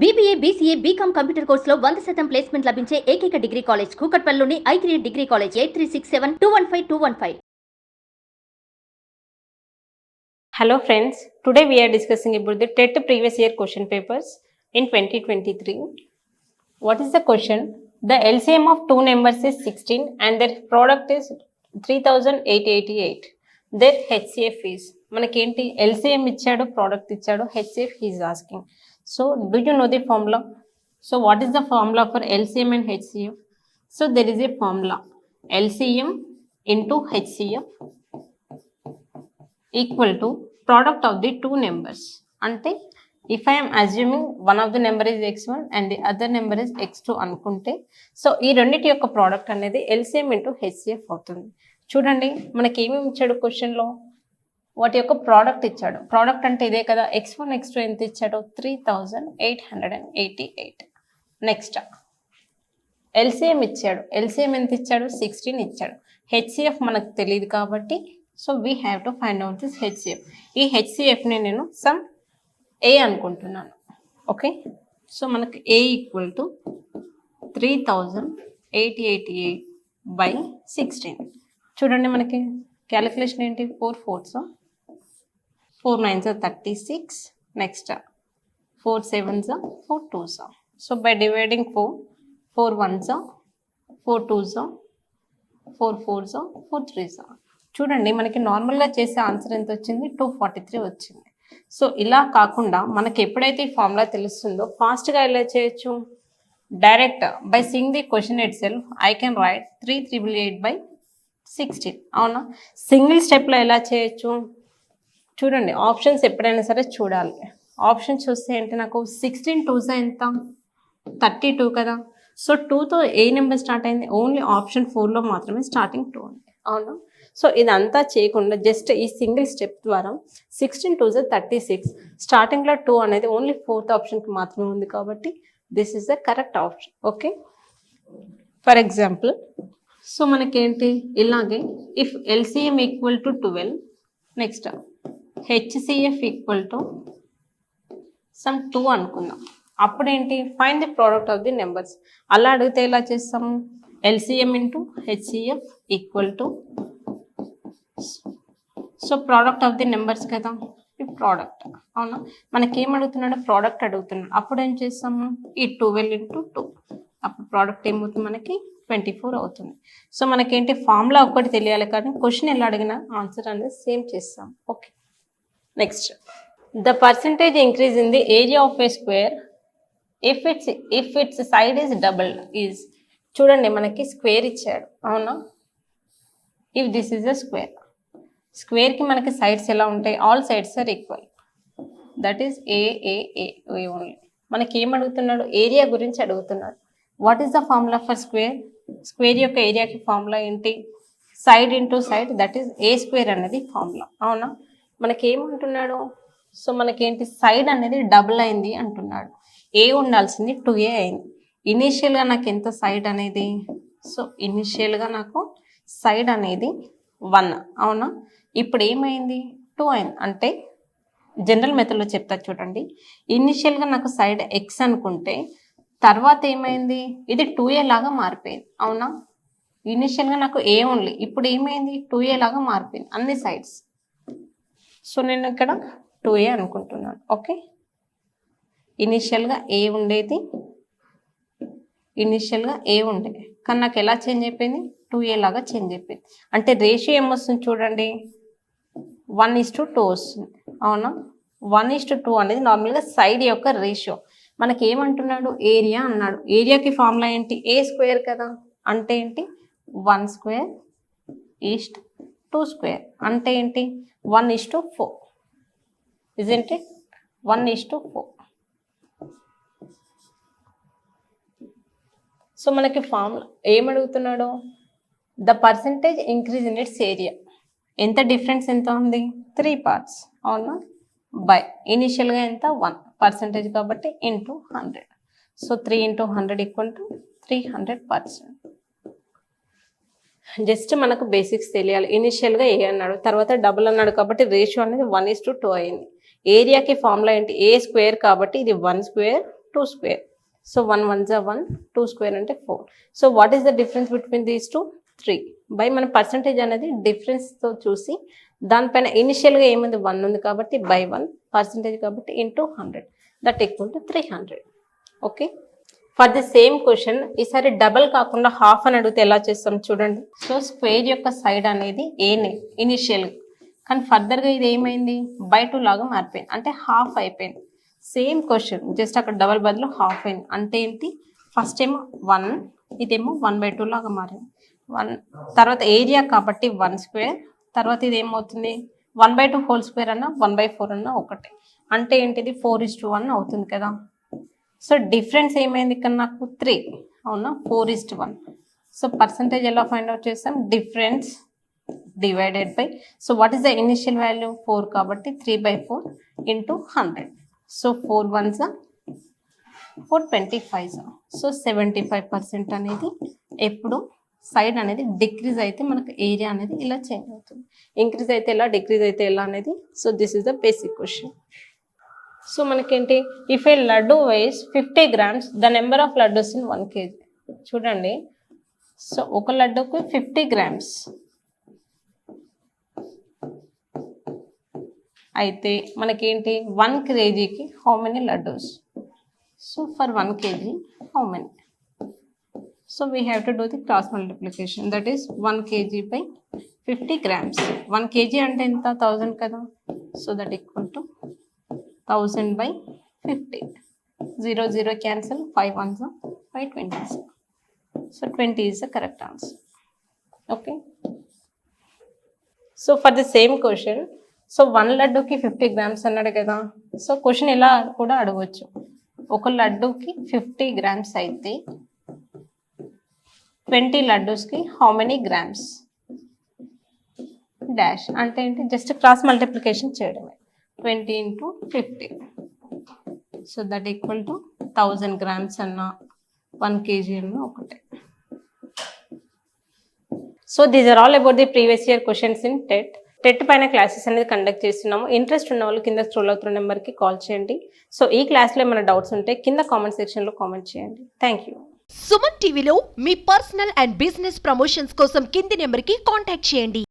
BBA, BCA, BCom computer కోర్సులో 100% placement లభించే ఏకైక డిగ్రీ కాలేజ్ కూకట్పల్లిలోని I3 degree college 8367215215. Hello friends, today we are discussing about the TET previous year question papers in 2023. What is the question? The LCM of two numbers is 16 and their product is 3888. Their HCF is, మనకేంటి LCM ఇచ్చాడు, product ఇచ్చాడు, HCF he is asking. So do you know the formula? So what is the formula for LCM and HCF? So there is a formula, LCM into HCF equal to product of the two numbers. Ante if I am assuming one of the number is x1 and the other number is x2 అనుకుంటే so ఈ రెండిటి యొక్క product అనేది LCM into HCF అవుతుంది. చూడండి మనకి ఏమేమి ఇచ్చాడు క్వశ్చన్లో, వాటి యొక్క ప్రోడక్ట్ ఇచ్చాడు. ప్రోడక్ట్ అంటే ఇదే కదా, x1 x2 ఎంత ఇచ్చాడు, 3888. నెక్స్ట్ LCM ఇచ్చాడు, LCM ఎంత ఇచ్చాడు, 16 ఇచ్చాడు. HCF మనకు తెలియదు కాబట్టి so we have to find out this HCF. ఈ HCFని నేను సమ్ A అనుకుంటున్నాను. ఓకే, సో మనకు A ఈక్వల్ టు 3888/16. చూడండి మనకి క్యాలిక్యులేషన్ ఏంటి, 4 4s 4 9s 36, next 4 7s 4 2s. So by dividing 4 1s 4 2s 4 4s 4 3s. చూడండి మనకి నార్మల్గా చేసే ఆన్సర్ ఎంత వచ్చింది, 243 వచ్చింది. సో ఇలా కాకుండా మనకి ఎప్పుడైతే ఈ ఫార్ములా తెలుస్తుందో ఫాస్ట్గా ఎలా చేయొచ్చు, direct by seeing the question it self I can write 3888/16. అవునా, సింగిల్ స్టెప్లో ఎలా చేయొచ్చు చూడండి. ఆప్షన్స్ ఎప్పుడైనా సరే చూడాలి. ఆప్షన్ చూస్తే ఏంటి, నాకు 16 2s ఎంత, 32 కదా. సో 2తో ఏ నెంబర్ స్టార్ట్ అయింది, ఓన్లీ ఆప్షన్ 4లో మాత్రమే స్టార్టింగ్ 2 ఉంది. అవునా, సో ఇదంతా చేయకుండా జస్ట్ ఈ సింగిల్ స్టెప్ ద్వారా 16 2s 36, స్టార్టింగ్లో 2 అనేది ఓన్లీ 4th ఆప్షన్కి మాత్రమే ఉంది కాబట్టి this is the correct option. Okay, for example so మనకేంటి ఇలాగే if LCM equal to 12, next HCF equal to some 2 అనుకుందాం. అప్పుడేంటి, find the product of the numbers. అలా అడిగితే ఎలా చేస్తాము, LCM into HCF equal to so product of the numbers కదా, ఈ ప్రోడక్ట్. అవునా, మనకేం అడుగుతున్నాడు, ప్రోడక్ట్ అడుగుతున్నాడు. అప్పుడు ఏం చేస్తాము, ఈ 12 × 2, అప్పుడు ప్రోడక్ట్ ఏమవుతుంది మనకి 24 అవుతుంది. సో మనకేంటి ఫార్ములా ఒక్కటి తెలియాలి కానీ క్వశ్చన్ ఎలా అడిగినా ఆన్సర్ అనేది సేమ్ చేస్తాం. Okay, next the percentage increase in the area of a square if its side is double is. చూడండి మనకి స్క్వేర్ ఇచ్చాడు. అవునా, if this is a square, స్క్వేర్కి మనకి సైడ్స్ ఎలా ఉంటాయి, all sides are equal, that is A only. మనకి ఏం అడుగుతున్నాడు, ఏరియా గురించి అడుగుతున్నాడు. What is the formula for square, square యొక్క ఏరియాకి ఫార్ములా ఏంటి, side into side, that is A square అనేది ఫార్ములా. అవునా, మనకి ఏమంటున్నాడు, సో మనకేంటి సైడ్ అనేది డబుల్ అయింది అంటున్నాడు. ఏ ఉండాల్సింది 2a అయింది. ఇనీషియల్గా నాకు ఎంత సైడ్ అనేది, సో ఇనిషియల్గా నాకు సైడ్ అనేది 1. అవునా, ఇప్పుడు ఏమైంది 2 అయింది. అంటే జనరల్ మెథడ్లో చెప్తా చూడండి, ఇనిషియల్గా నాకు సైడ్ x అనుకుంటే తర్వాత ఏమైంది, ఇది 2a లాగా మారిపోయింది. అవునా, ఇనిషియల్గా నాకు ఏ ఓన్లీ, ఇప్పుడు ఏమైంది 2a లాగా మారిపోయింది అన్ని సైడ్స్. సో నేను ఇక్కడ 2a అనుకుంటున్నాను. ఓకే, ఇనిషియల్గా ఏ ఉండేది, ఇనిషియల్గా ఏ ఉండేది కానీ నాకు ఎలా చేంజ్ అయిపోయింది, 2a లాగా చేంజ్ అయిపోయింది. అంటే రేషియో ఏమొస్తుంది చూడండి, 1:2 వస్తుంది. అవునా, 1:2 అనేది నార్మల్గా సైడ్ యొక్క రేషియో. మనకి ఏమంటున్నాడు, ఏరియా అన్నాడు. ఏరియాకి ఫార్ములా ఏంటి, ఏ స్క్వేర్ కదా, అంటే ఏంటి 1 స్క్వేర్ ఈస్ట్ 2 స్క్వేర్, అంటే ఏంటి 1:4, ఇజంట్ ఇట్ 1:4. సో మనకి ఫార్ములా ఏమడుగుతున్నాడు, the percentage increase in its area. ఎంత డిఫరెన్స్ ఎంత ఉంది, 3 parts. అవునా, బై ఇనిషియల్గా ఎంత 1 పర్సంటేజ్ కాబట్టి ఇంటూ 100. సో 3 × 100 = 300%. జస్ట్ మనకు బేసిక్స్ తెలియాలి. ఇనిషియల్గా ఏ అన్నాడు, తర్వాత డబుల్ అన్నాడు కాబట్టి రేషియో అనేది 1:2 అయింది. ఏరియాకి ఫార్ములా ఏంటి, ఏ స్క్వేర్ కాబట్టి ఇది 1 square 2 square. So 1 1s are 1, 2 square అంటే 4. So what is the difference between these two? 3. By మన పర్సంటేజ్ అనేది డిఫరెన్స్తో చూసి దానిపైన ఇనిషియల్గా ఏముంది 1 ఉంది కాబట్టి by 1 పర్సంటేజ్ కాబట్టి into 100 that equal to 300. Okay, for the same question ఈసారి డబల్ కాకుండా హాఫ్ అని అడిగితే ఎలా చేస్తాం చూడండి. సో స్క్వేర్ యొక్క సైడ్ అనేది ఏనే ఇనిషియల్గా, కానీ ఫర్దర్గా ఇది ఏమైంది by 2 లాగా మారిపోయింది, అంటే హాఫ్ అయిపోయింది. సేమ్ క్వశ్చన్ జస్ట్ అక్కడ డబల్ బదులు హాఫ్ అయింది, అంటే ఏంటి ఫస్ట్ ఏమో 1, ఇదేమో 1/2 లాగా మారింది. 1 తర్వాత ఏరియా కాబట్టి 1 స్క్వేర్, తర్వాత ఇది ఏమవుతుంది 1/2 హోల్ స్క్వేర్ అన్న 1/4 అన్న ఒకటే, అంటే ఏంటిది 4:1 అవుతుంది కదా. సో డిఫరెన్స్ ఏమైంది ఇక్కడ నాకు 3, అవునా 4:1. సో పర్సంటేజ్ ఎలా ఫైండ్ అవుట్ చేస్తాం, difference divided by, so what is the initial value 4 కాబట్టి 3/4 into 100. So 4 1s 4 25s. So 75% అనేది ఎప్పుడు సైడ్ అనేది డిక్రీజ్ అయితే మనకు ఏరియా అనేది ఇలా చేంజ్ అవుతుంది, ఇంక్రీజ్ అయితే ఎలా డిక్రీజ్ అయితే ఎలా అనేది. So this is the basic question. So మనకేంటి if a laddu weighs 50 grams the number of laddus in 1 kg. చూడండి, సో ఒక లడ్డూకు 50 grams అయితే మనకేంటి 1 kgకి how many laddus. So for 1 kg how many. So we have to do the cross multiplication, that is 1 kg by 50 grams. 1 kg అంటే ఎంత 1000 కదా. So that equal to 1000 by 50. 0 0 cancel, 5 1s are 5 20s. So 20 is the correct answer. Okay. So for the same question, so 1 లడ్డూకి 50 grams అన్నాడు కదా. So question ఎలా కూడా అడగవచ్చు, ఒక లడ్డూకి 50 grams అయితే 20 లడ్డూస్కి హౌ మెనీ గ్రామ్స్ డాష్, అంటే ఏంటి జస్ట్ క్రాస్ మల్టిప్లికేషన్ చేయడమే. 20 into 50. So that equal to 1000 grams అన్న 1 kg అన్న ఒకటే. So these are all about the previous year questions in TET పైన క్లాసెస్ అనేది కండక్ట్ చేస్తున్నాము. ఇంట్రెస్ట్ ఉన్న వాళ్ళు కింద స్క్రోల్ అవుతున్న నెంబర్కి కాల్ చేయండి. సో ఈ క్లాస్లో ఏమైనా డౌట్స్ ఉంటే కింద కామెంట్ సెక్షన్లో కామెంట్ చేయండి. Thank you. సుమన్ టీవీలో మీ పర్సనల్ అండ్ బిజినెస్ ప్రమోషన్స్ కోసం కింది నెంబర్కి కాంటాక్ట్ చేయండి.